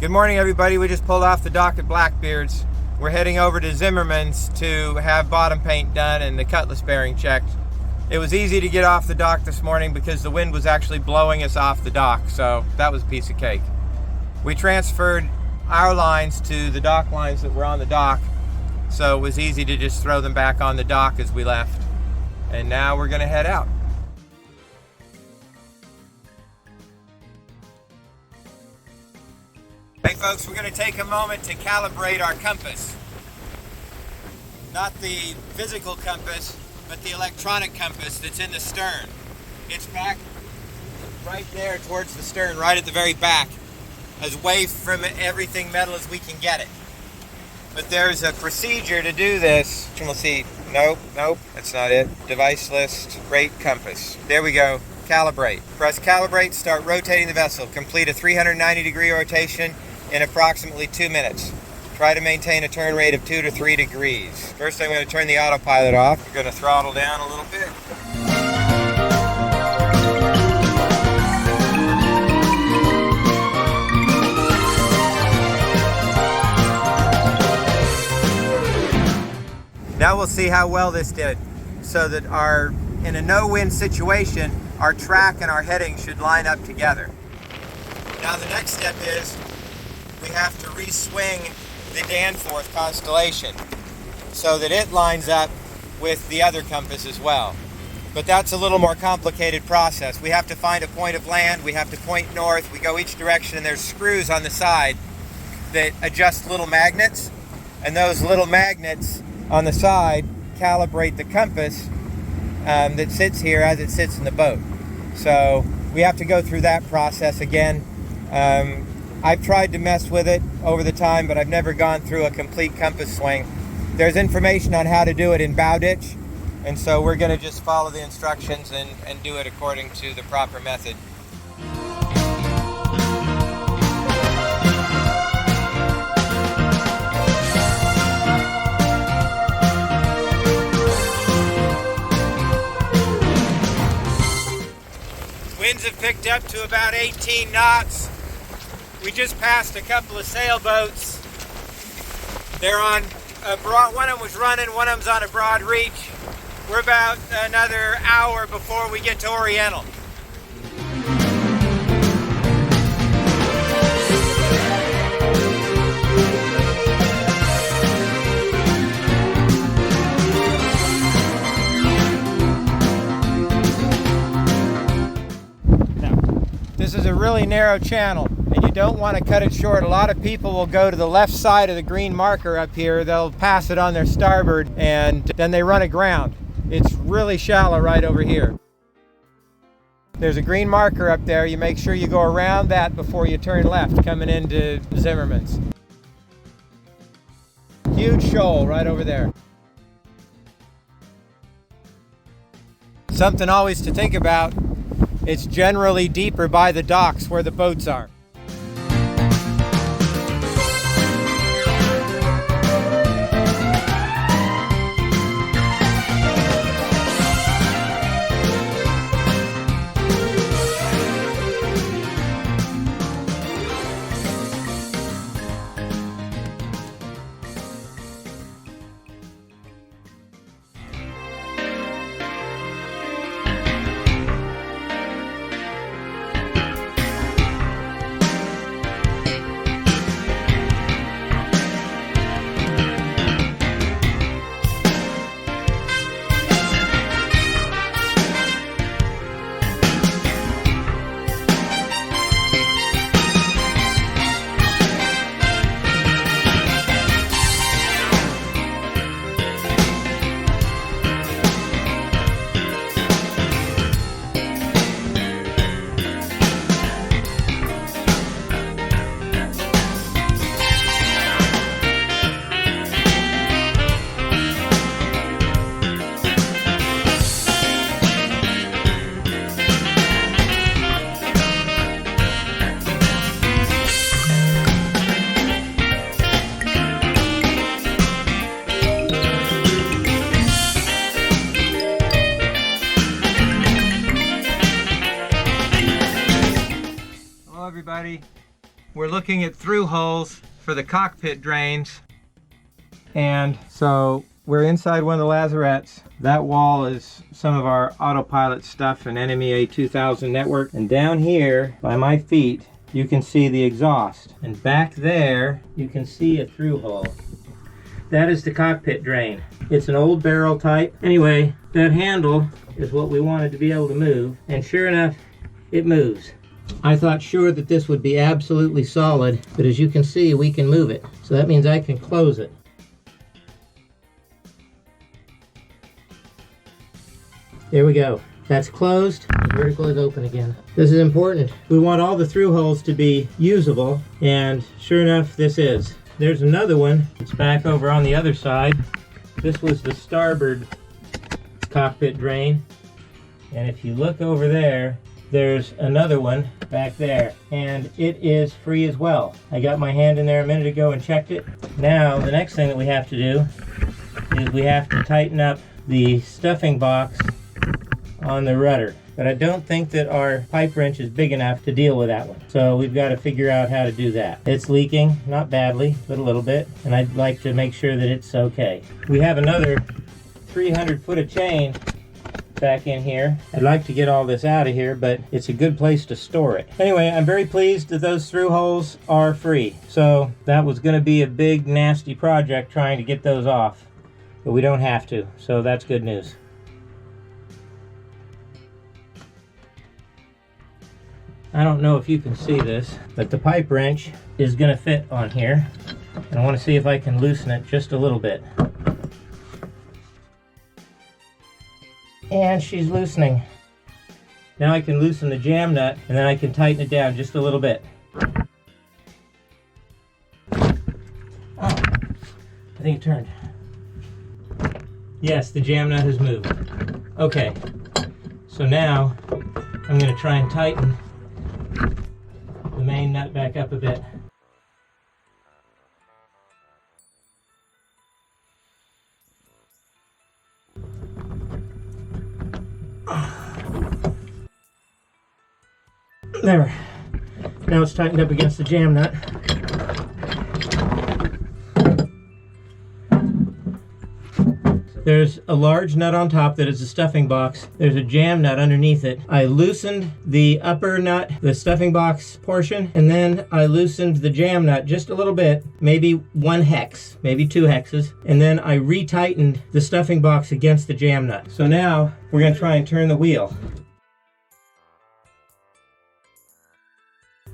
Good morning, everybody. We just pulled off the dock at Blackbeard's. We're heading over to Zimmerman's to have bottom paint done and the cutlass bearing checked. It was easy to get off the dock this morning because the wind was actually blowing us off the dock, so that was a piece of cake. We transferred our lines to the dock lines that were on the dock, so it was easy to just throw them back on the dock as we left. And now we're going to head out. Hey folks, we're going to take a moment to calibrate our compass. Not the physical compass, but the electronic compass that's in the stern. It's back right there towards the stern, right at the very back, as away from everything metal as we can get it. But there's a procedure to do this. And we'll see. Nope, that's not it. Device list, rate compass. There we go. Calibrate. Press calibrate, start rotating the vessel. Complete a 390-degree rotation in approximately 2 minutes. Try to maintain a turn rate of 2 to 3 degrees. First, I'm going to turn the autopilot off. We're going to throttle down a little bit. Now we'll see how well this did, so that in a no-wind situation, our track and our heading should line up together. Now the next step is we have to re-swing the Danforth constellation so that it lines up with the other compass as well. But that's a little more complicated process. We have to find a point of land, we have to point north, we go each direction, and there's screws on the side that adjust little magnets, and those little magnets on the side calibrate the compass that sits here as it sits in the boat. So we have to go through that process again. I've tried to mess with it over the time, but I've never gone through a complete compass swing. There's information on how to do it in Bowditch, and so we're going to just follow the instructions and do it according to the proper method. Winds have picked up to about 18 knots. We just passed a couple of sailboats. They're on one of them was running, one of them's on a broad reach. We're about another hour before we get to Oriental. This is a really narrow channel, and you don't want to cut it short. A lot of people will go to the left side of the green marker up here. They'll pass it on their starboard, and then they run aground. It's really shallow right over here. There's a green marker up there. You make sure you go around that before you turn left coming into Zimmerman's. Huge shoal right over there. Something always to think about. It's generally deeper by the docks where the boats are. everybody. we're looking at through holes for the cockpit drains. And so we're inside one of the lazarettes. That wall is some of our autopilot stuff and NMEA 2000 network. And down here by my feet, you can see the exhaust. And back there, you can see a through hole. That is the cockpit drain. It's an old barrel type. Anyway, that handle is what we wanted to be able to move. And sure enough, it moves. I thought sure that this would be absolutely solid, but as you can see, we can move it. So that means I can close it. There we go. That's closed. The vertical is open again. This is important. We want all the through holes to be usable, and sure enough, this is. There's another one. It's back over on the other side. This was the starboard cockpit drain. And if you look over there, there's another one back there, and it is free as well. I got my hand in there a minute ago and checked it. Now, the next thing that we have to do is we have to tighten up the stuffing box on the rudder. But I don't think that our pipe wrench is big enough to deal with that one. So we've got to figure out how to do that. It's leaking, not badly, but a little bit, and I'd like to make sure that it's okay. We have another 300 foot of chain back in here. I'd like to get all this out of here, but it's a good place to store it. Anyway, I'm very pleased that those through holes are free. So that was going to be a big nasty project trying to get those off, but we don't have to, so that's good news. I don't know if you can see this, but the pipe wrench is going to fit on here, and I want to see if I can loosen it just a little bit. And she's loosening. Now I can loosen the jam nut, and then I can tighten it down just a little bit. Oh, I think it turned. Yes, the jam nut has moved. Okay, so now I'm going to try and tighten the main nut back up a bit. There. Now it's tightened up against the jam nut. There's a large nut on top that is a stuffing box. There's a jam nut underneath it. I loosened the upper nut, the stuffing box portion, and then I loosened the jam nut just a little bit, maybe 1 hex, maybe 2 hexes, and then I retightened the stuffing box against the jam nut. So now we're going to try and turn the wheel.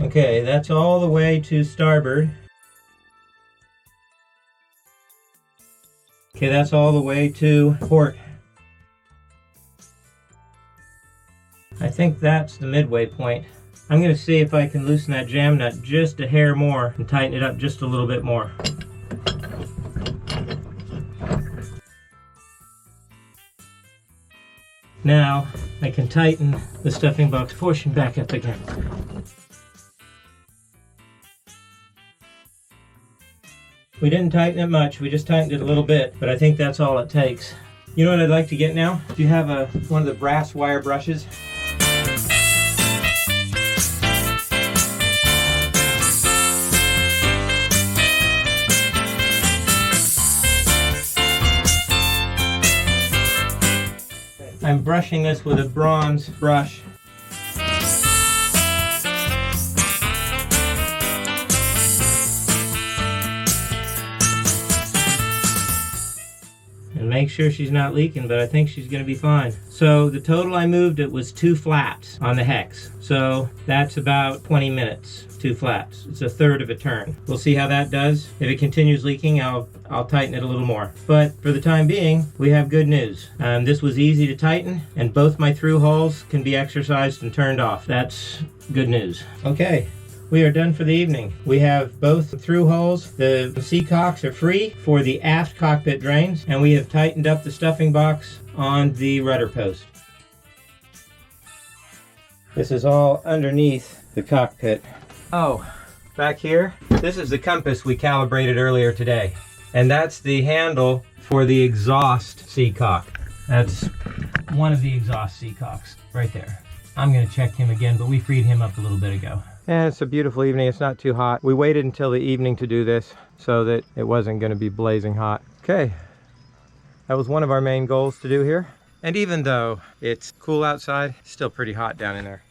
Okay, that's all the way to starboard. Okay, that's all the way to port. I think that's the midway point. I'm going to see if I can loosen that jam nut just a hair more and tighten it up just a little bit more. Now I can tighten the stuffing box portion back up again. We didn't tighten it much, we just tightened it a little bit, but I think that's all it takes. You know what I'd like to get now? Do you have one of the brass wire brushes? I'm brushing this with a bronze brush. Make sure she's not leaking, but I think she's going to be fine. So the total I moved it was 2 flaps on the hex. So that's about 20 minutes, 2 flaps. It's a third of a turn. We'll see how that does. If it continues leaking, I'll tighten it a little more. But for the time being, we have good news. This was easy to tighten, and both my through holes can be exercised and turned off. That's good news. Okay. We are done for the evening. We have both through holes. The seacocks are free for the aft cockpit drains, and we have tightened up the stuffing box on the rudder post. This is all underneath the cockpit. Oh, back here, this is the compass we calibrated earlier today. And that's the handle for the exhaust seacock. That's one of the exhaust seacocks right there. I'm going to check him again, but we freed him up a little bit ago. And it's a beautiful evening. It's not too hot. We waited until the evening to do this so that it wasn't going to be blazing hot. Okay, that was one of our main goals to do here. And even though it's cool outside, it's still pretty hot down in there.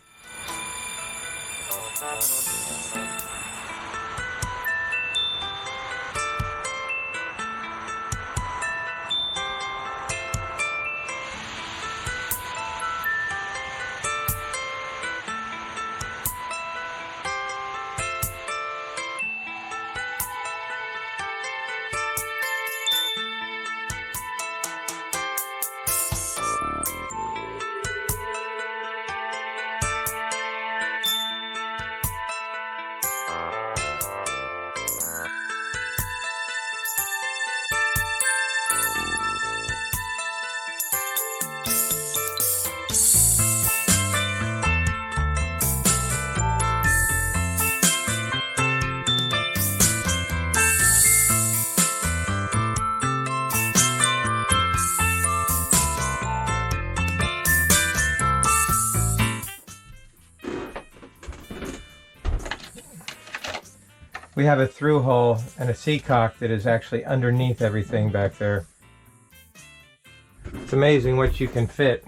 We have a through hole and a seacock that is actually underneath everything back there. It's amazing what you can fit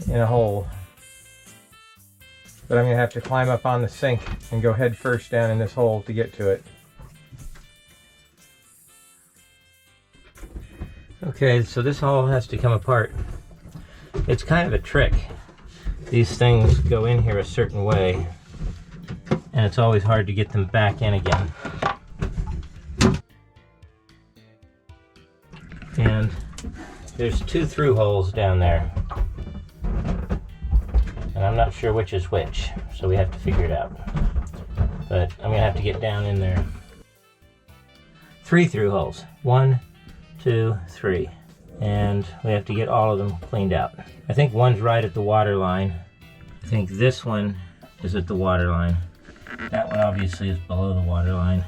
in a hole. But I'm going to have to climb up on the sink and go head first down in this hole to get to it. Okay, so this hole has to come apart. It's kind of a trick. These things go in here a certain way, and it's always hard to get them back in again. And there's two through holes down there, and I'm not sure which is which, so we have to figure it out. But I'm gonna have to get down in there. 3 through holes. 1, 2, 3. And we have to get all of them cleaned out. I think one's right at the water line. I think this one is at the water line. That one obviously is below the water line.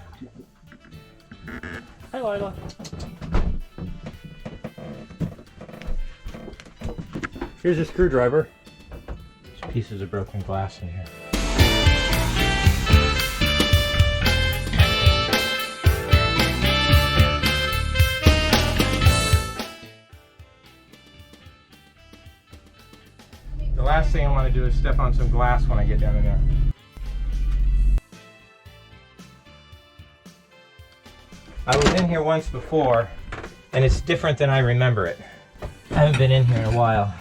Hi, Lila. Here's a screwdriver. There's pieces of broken glass in here. The last thing I want to do is step on some glass when I get down in there. I was in here once before, and it's different than I remember it. I haven't been in here in a while.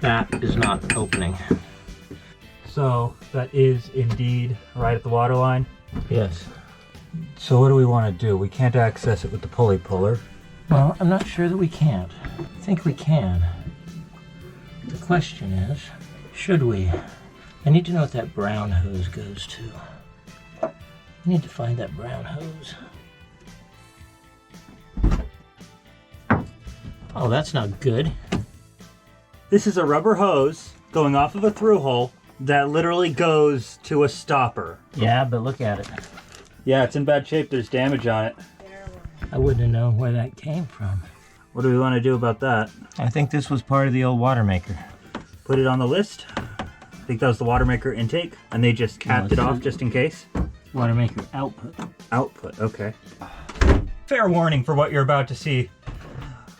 That is not opening. So that is indeed right at the water line. Yes. So what do we want to do? We can't access it with the pulley puller. Well, I'm not sure that we can't. I think we can. The question is, should we? I need to know what that brown hose goes to. I need to find that brown hose. Oh, that's not good. This is a rubber hose going off of a through hole that literally goes to a stopper. Yeah, but look at it. Yeah, it's in bad shape. There's damage on it. I wouldn't have known where that came from. What do we want to do about that? I think this was part of the old water maker. Put it on the list. I think that was the water maker intake, and they just capped it off just in case. Water maker output. Output, okay. Fair warning for what you're about to see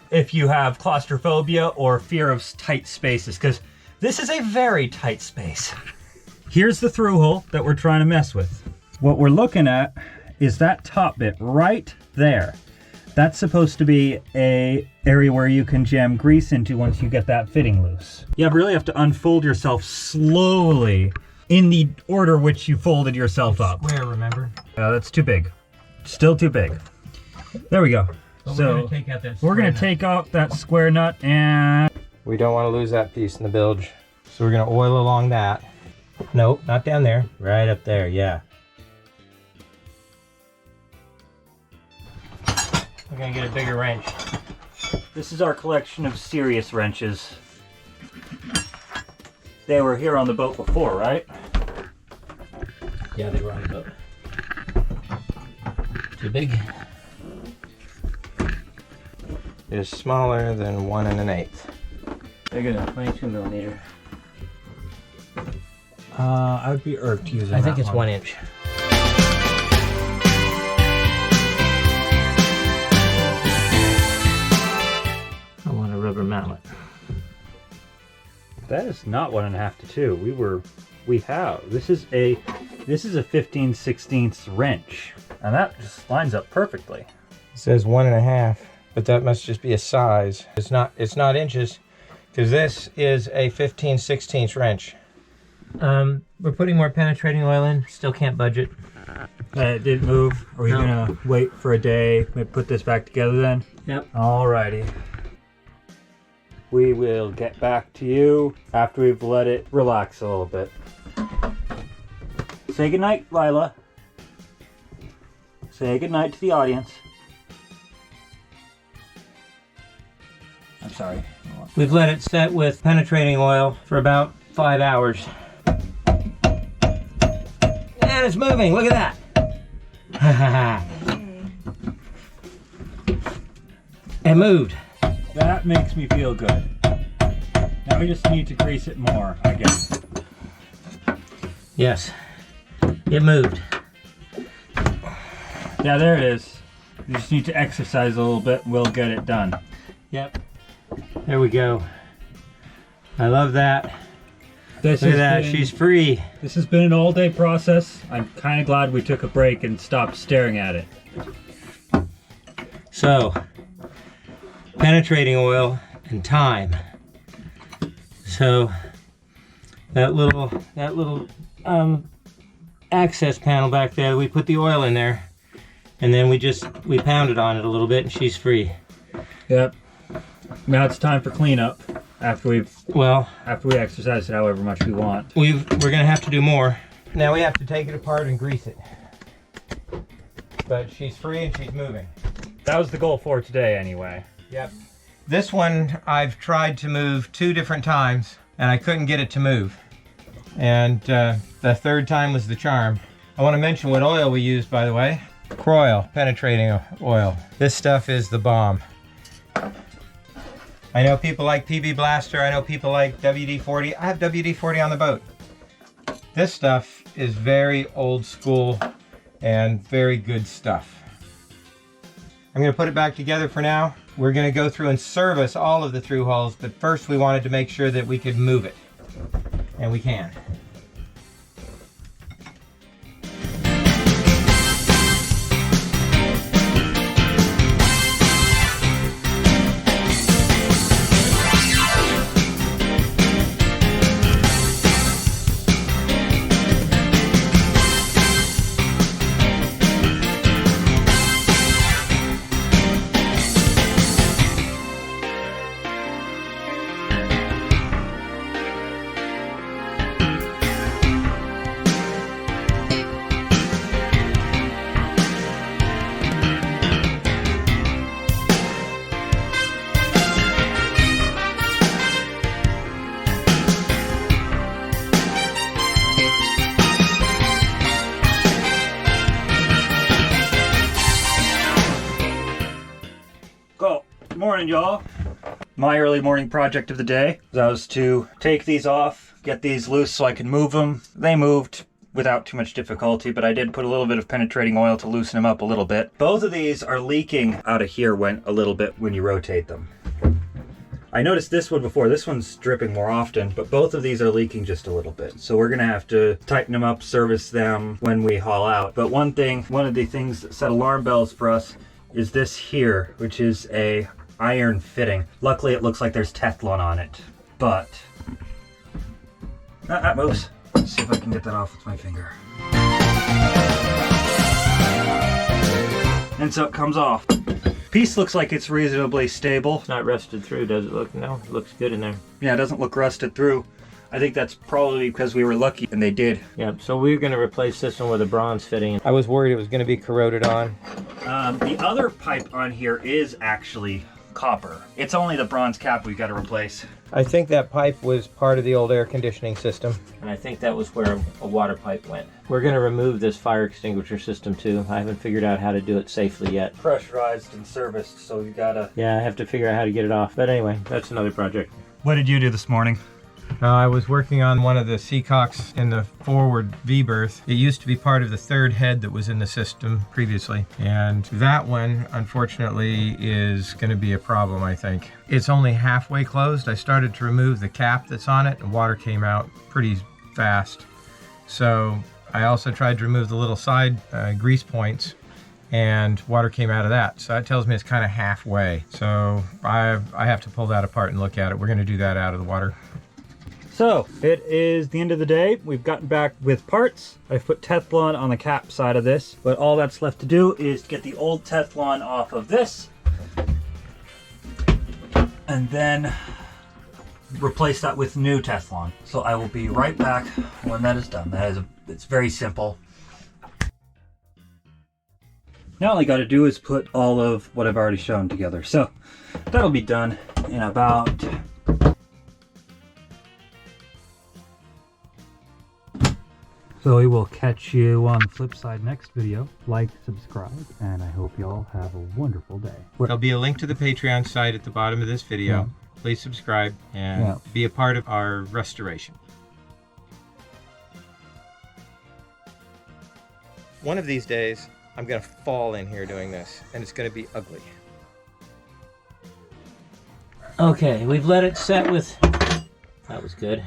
if you have claustrophobia or fear of tight spaces, because this is a very tight space. Here's the through hole that we're trying to mess with. What we're looking at is that top bit right there. That's supposed to be a area where you can jam grease into once you get that fitting loose. You really have to unfold yourself slowly in the order which you folded yourself up. Square, remember? That's too big. Still too big. There we go. But So we're gonna take out that square nut, and we don't want to lose that piece in the bilge. So we're gonna oil along that. Nope, not down there. Right up there, yeah. We're gonna get a bigger wrench. this is our collection of serious wrenches. They were here on the boat before, right? Yeah, they were on the boat. Too big. It is smaller than 1 1/8. Big enough, 22 millimeter. I would be irked using I think that it's 1 inch. I want a rubber mallet. That is not 1.5 to 2. This is a 15/16 wrench, and that just lines up perfectly. It says 1.5, but that must just be a size. It's not inches, because this is a 15/16 wrench. We're putting more penetrating oil in. Still can't budget. It didn't move. Are we gonna wait for a day? Maybe put this back together then? Yep. Alrighty. We will get back to you after we've let it relax a little bit. Say goodnight, Lila. Say goodnight to the audience. I'm sorry. We've let it set with penetrating oil for about 5 hours. And it's moving, look at that. It moved. That makes me feel good. Now we just need to grease it more, I guess. Yes, it moved. Yeah, there it is. You just need to exercise a little bit and we'll get it done. Yep. There we go. I love that. Look at that, she's free. This has been an all-day process. I'm kind of glad we took a break and stopped staring at it. So, penetrating oil and time. So, that little access panel back there, we put the oil in there, and then we pounded on it a little bit, and she's free. Yep. Now it's time for cleanup. After we exercise it however much we want. We're gonna have to do more. Now we have to take it apart and grease it. But she's free and she's moving. That was the goal for today anyway. Yep. This one I've tried to move 2 different times and I couldn't get it to move. And the third time was the charm. I want to mention what oil we used, by the way. Croil penetrating oil. This stuff is the bomb. I know people like PB Blaster, I know people like WD-40. I have WD-40 on the boat. This stuff is very old school and very good stuff. I'm going to put it back together for now. We're going to go through and service all of the through hulls, but first we wanted to make sure that we could move it. And we can. Morning, y'all. My early morning project of the day was to take these off, get these loose so I can move them. They moved without too much difficulty, but I did put a little bit of penetrating oil to loosen them up a little bit. Both of these are leaking out of here a little bit when you rotate them. I noticed this one before. This one's dripping more often, but both of these are leaking just a little bit. So we're gonna have to tighten them up, service them when we haul out. But one of the things that set alarm bells for us is this here, which is a iron fitting. Luckily it looks like there's Teflon on it, but that moves. Let's see if I can get that off with my finger. And so it comes off. Piece looks like it's reasonably stable. It's not rusted through, does it look? No, it looks good in there. Yeah, it doesn't look rusted through. I think that's probably because we were lucky and they did. Yeah, so we're going to replace this one with a bronze fitting. I was worried it was going to be corroded on. The other pipe on here is actually copper. It's only the bronze cap we've got to replace. I think that pipe was part of the old air conditioning system. And I think that was where a water pipe went. We're going to remove this fire extinguisher system too. I haven't figured out how to do it safely yet. Pressurized and serviced, so you gotta... Yeah, I have to figure out how to get it off. But anyway, that's another project. What did you do this morning? I was working on one of the seacocks in the forward V-berth. It used to be part of the third head that was in the system previously. And that one, unfortunately, is going to be a problem, I think. It's only halfway closed. I started to remove the cap that's on it, and water came out pretty fast. So I also tried to remove the little side grease points, and water came out of that. So that tells me it's kind of halfway. So I have to pull that apart and look at it. We're going to do that out of the water. So, it is the end of the day. We've gotten back with parts. I put Teflon on the cap side of this, but all that's left to do is get the old Teflon off of this, and then replace that with new Teflon. So I will be right back when that is done. It's very simple. Now all I gotta do is put all of what I've already shown together. So, that'll be done in about... So we will catch you on the flip side next video. Like, subscribe, and I hope y'all have a wonderful day. There'll be a link to the Patreon site at the bottom of this video. Yeah. Please subscribe and be a part of our restoration. One of these days, I'm going to fall in here doing this, and it's going to be ugly. Okay, we've let it set with... That was good.